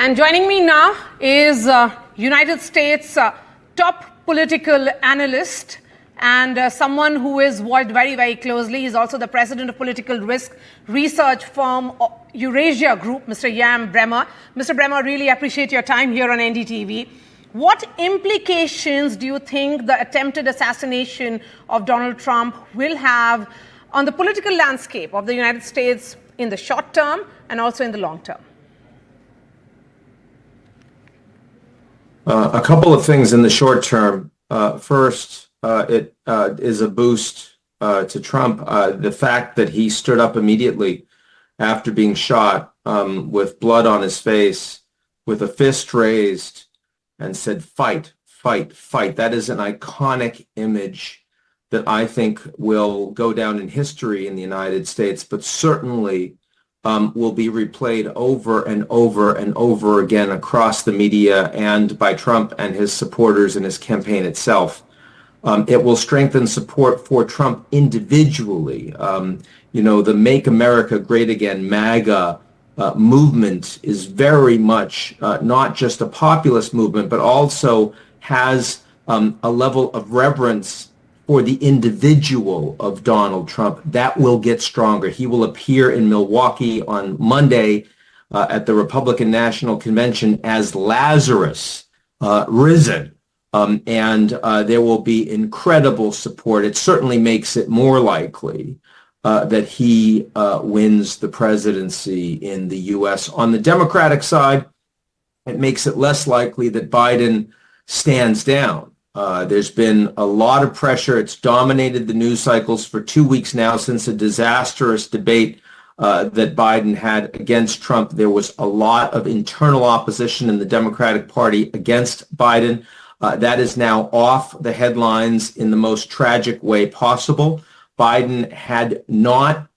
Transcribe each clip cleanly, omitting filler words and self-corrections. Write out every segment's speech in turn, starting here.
And joining me now is United States top political analyst and someone who is watched very, very closely. He's also the president of political risk research firm Eurasia Group, Mr. Ian Bremmer. Mr. Bremmer, really appreciate your time here on NDTV. What implications do you think the attempted assassination of Donald Trump will have on the political landscape of the United States in the short term and also in the long term? A couple of things in the short term. First, it is a boost to Trump. The fact that he stood up immediately after being shot with blood on his face, with a fist raised, and said, "Fight, fight, fight." That is an iconic image that I think will go down in history in the United States, but certainly will be replayed over and over and over again across the media and by Trump and his supporters and his campaign itself. It will strengthen support for Trump individually. The Make America Great Again, MAGA movement is very much not just a populist movement, but also has a level of reverence for the individual of Donald Trump. That will get stronger. He will appear in Milwaukee on Monday at the Republican National Convention as Lazarus risen. And there will be incredible support. It certainly makes it more likely that he wins the presidency in the U.S. On the Democratic side, it makes it less likely that Biden stands down. There's been a lot of pressure. It's dominated the news cycles for 2 weeks now since a disastrous debate that Biden had against Trump. There was a lot of internal opposition in the Democratic Party against Biden. That is now off the headlines in the most tragic way possible. Biden had not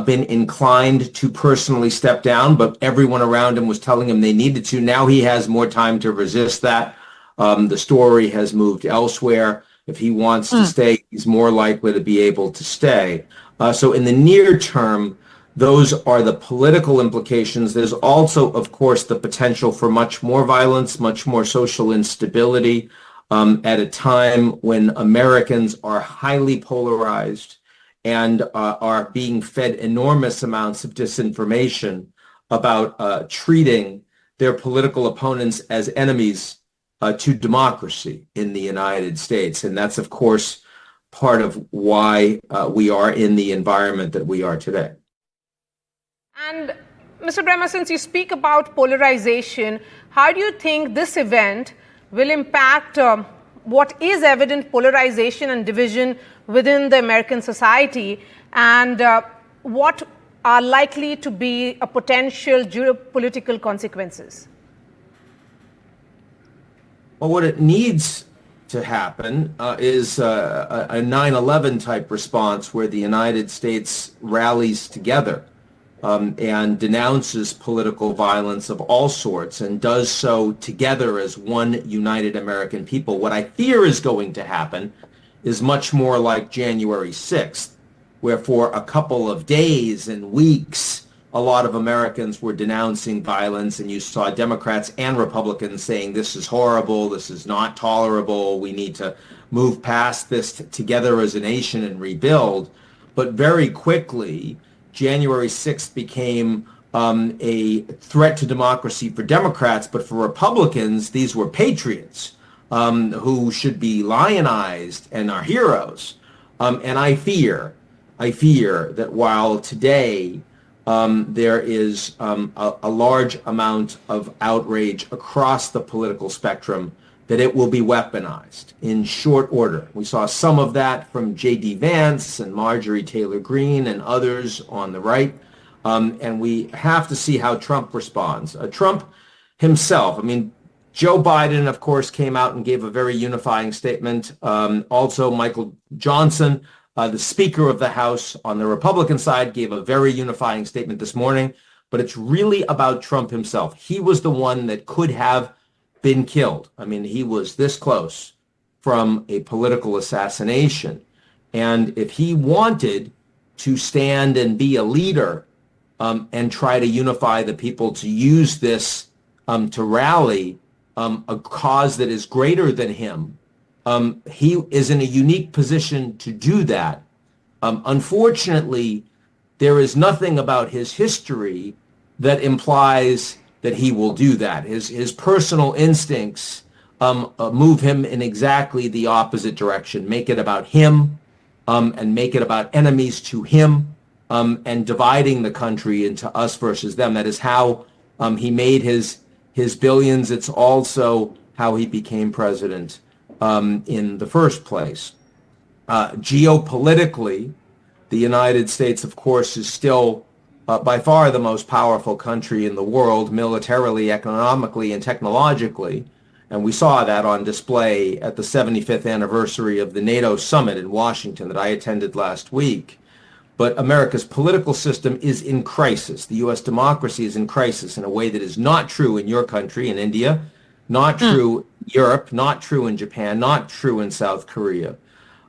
been inclined to personally step down, but everyone around him was telling him they needed to. Now he has more time to resist that. The story has moved elsewhere. If he wants to stay, he's more likely to be able to stay. So in the near term, those are the political implications. There's also, of course, the potential for much more violence, much more social instability at a time when Americans are highly polarized and are being fed enormous amounts of disinformation about treating their political opponents as enemies to democracy in the United States. And that's, of course, part of why we are in the environment that we are today. And Mr. Bremmer, since you speak about polarization, how do you think this event will impact what is evident polarization and division within the American society, and what are likely to be a potential geopolitical consequences? Well, what it needs to happen is a 9/11 type response where the United States rallies together and denounces political violence of all sorts and does so together as one united American people. What I fear is going to happen is much more like January 6th, where for a couple of days and weeks, a lot of Americans were denouncing violence, and you saw Democrats and Republicans saying this is horrible, this is not tolerable, we need to move past this together as a nation and rebuild. But very quickly, January 6th became a threat to democracy for Democrats, but for Republicans, these were patriots who should be lionized and are heroes. And I fear that while today there is a large amount of outrage across the political spectrum, that it will be weaponized in short order. We saw some of that from J.D. Vance and Marjorie Taylor Greene and others on the right. And we have to see how Trump responds. Trump himself, Joe Biden, of course, came out and gave a very unifying statement. Also, Michael Johnson, the Speaker of the House on the Republican side, gave a very unifying statement this morning. But it's really about Trump himself. He was the one that could have been killed. He was this close from a political assassination. And if he wanted to stand and be a leader and try to unify the people, to use this to rally a cause that is greater than him, he is in a unique position to do that. Unfortunately, there is nothing about his history that implies that he will do that. His personal instincts move him in exactly the opposite direction. Make it about him, and make it about enemies to him, and dividing the country into us versus them. That is how he made his billions. It's also how he became president in the first place. Geopolitically, the United States, of course, is still by far the most powerful country in the world, militarily, economically, and technologically. And we saw that on display at the 75th anniversary of the NATO summit in Washington that I attended last week. But America's political system is in crisis. The U.S. democracy is in crisis in a way that is not true in your country, in India, not true in Europe, not true in Japan, not true in South Korea.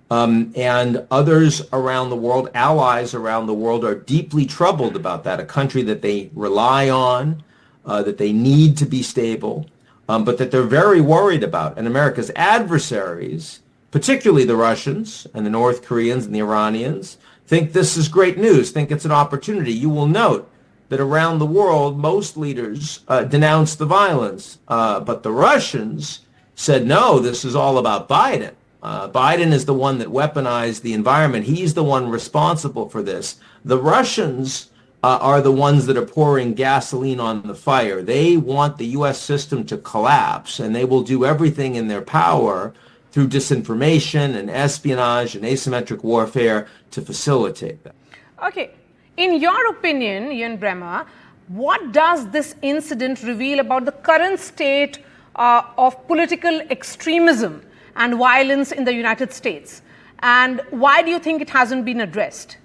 And others around the world, allies around the world, are deeply troubled about that, a country that they rely on, that they need to be stable, but that they're very worried about. And America's adversaries, particularly the Russians and the North Koreans and the Iranians, think this is great news, think it's an opportunity. You will note that around the world, most leaders denounced the violence, but the Russians said, no, this is all about Biden. Biden is the one that weaponized the environment. He's the one responsible for this. The Russians are the ones that are pouring gasoline on the fire. They want the U.S. system to collapse, and they will do everything in their power through disinformation and espionage and asymmetric warfare to facilitate that. Okay. In your opinion, Ian Bremmer, what does this incident reveal about the current state of political extremism and violence in the United States? And why do you think it hasn't been addressed?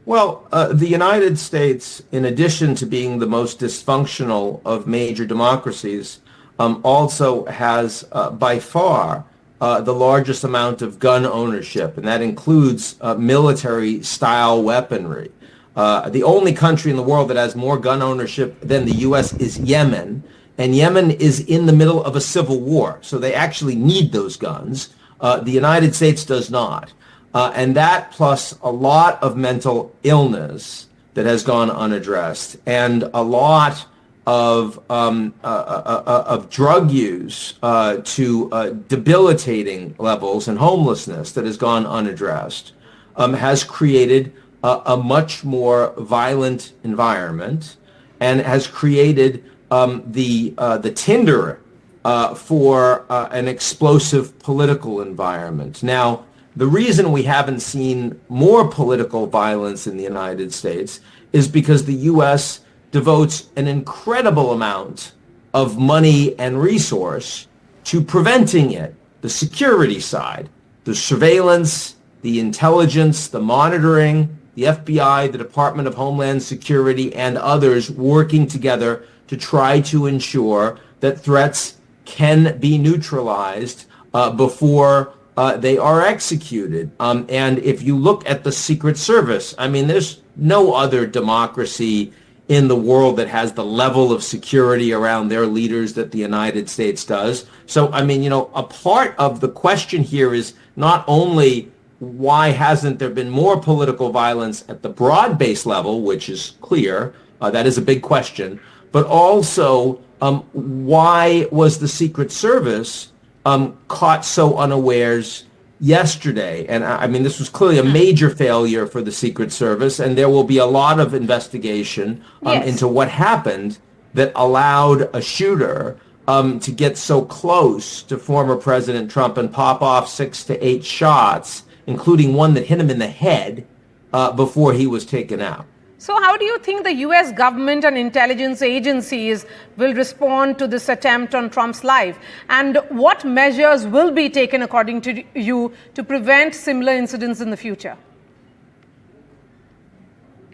Well, the United States, in addition to being the most dysfunctional of major democracies, also has by far the largest amount of gun ownership, and that includes military-style weaponry. The only country in the world that has more gun ownership than the U.S. is Yemen, and Yemen is in the middle of a civil war, so they actually need those guns. The United States does not. And that plus a lot of mental illness that has gone unaddressed, and a lot of drug use to debilitating levels and homelessness that has gone unaddressed, has created a much more violent environment, and has created the tinder for an explosive political environment. Now, the reason we haven't seen more political violence in the United States is because the U.S. devotes an incredible amount of money and resource to preventing it. The security side, the surveillance, the intelligence, the monitoring, the FBI, the Department of Homeland Security, and others working together to try to ensure that threats can be neutralized before they are executed. And if you look at the Secret Service, I mean, there's no other democracy in the world that has the level of security around their leaders that the United States does. So, I mean, a part of the question here is not only why hasn't there been more political violence at the broad-based level, which is clear, that is a big question, but also why was the Secret Service caught so unawares yesterday? And I mean, this was clearly a major failure for the Secret Service, and there will be a lot of investigation into what happened that allowed a shooter to get so close to former President Trump and pop off 6 to 8 shots, including one that hit him in the head before he was taken out. So how do you think the U.S. government and intelligence agencies will respond to this attempt on Trump's life? And what measures will be taken, according to you, to prevent similar incidents in the future?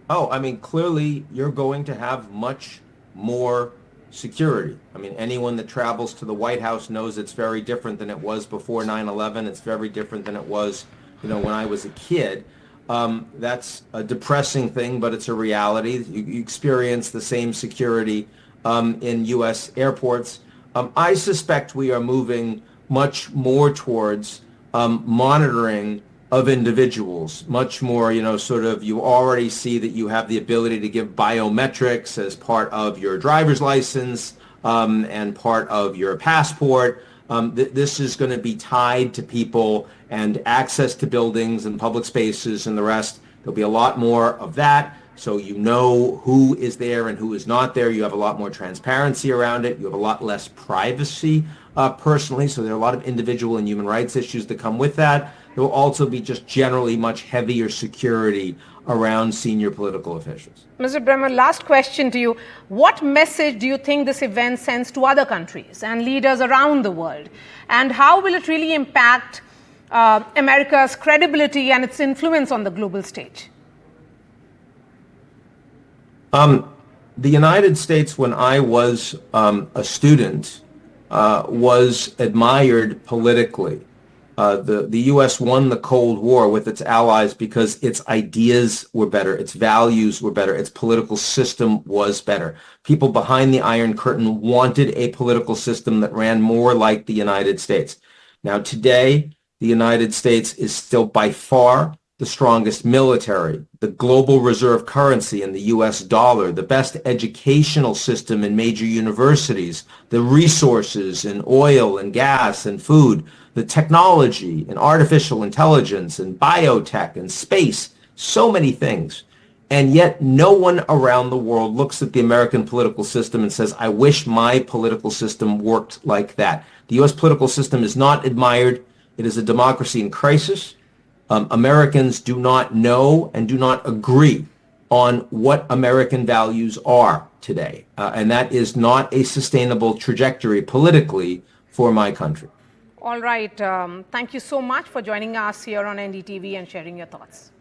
Oh, I mean, clearly you're going to have much more security. I mean, anyone that travels to the White House knows it's very different than it was before 9/11. It's very different than it was, when I was a kid. That's a depressing thing, but it's a reality. You experience the same security in U.S. airports. I suspect we are moving much more towards monitoring of individuals, much more, sort of you already see that you have the ability to give biometrics as part of your driver's license and part of your passport. This is going to be tied to people and access to buildings and public spaces and the rest. There'll be a lot more of that. So you know who is there and who is not there. You have a lot more transparency around it. You have a lot less privacy personally. So there are a lot of individual and human rights issues that come with that. There will also be just generally much heavier security around senior political officials. Mr. Bremmer, last question to you. What message do you think this event sends to other countries and leaders around the world? And how will it really impact America's credibility and its influence on the global stage? The United States, when I was a student, was admired politically. The U.S. won the Cold War with its allies because its ideas were better, its values were better, its political system was better. People behind the Iron Curtain wanted a political system that ran more like the United States. Now, today, the United States is still by far the strongest military, the global reserve currency in the U.S. dollar, the best educational system in major universities, the resources in oil and gas and food, the technology and artificial intelligence and biotech and space, so many things. And yet no one around the world looks at the American political system and says, I wish my political system worked like that. The U.S. political system is not admired. It is a democracy in crisis. Americans do not know and do not agree on what American values are today. And that is not a sustainable trajectory politically for my country. All right. Thank you so much for joining us here on NDTV and sharing your thoughts.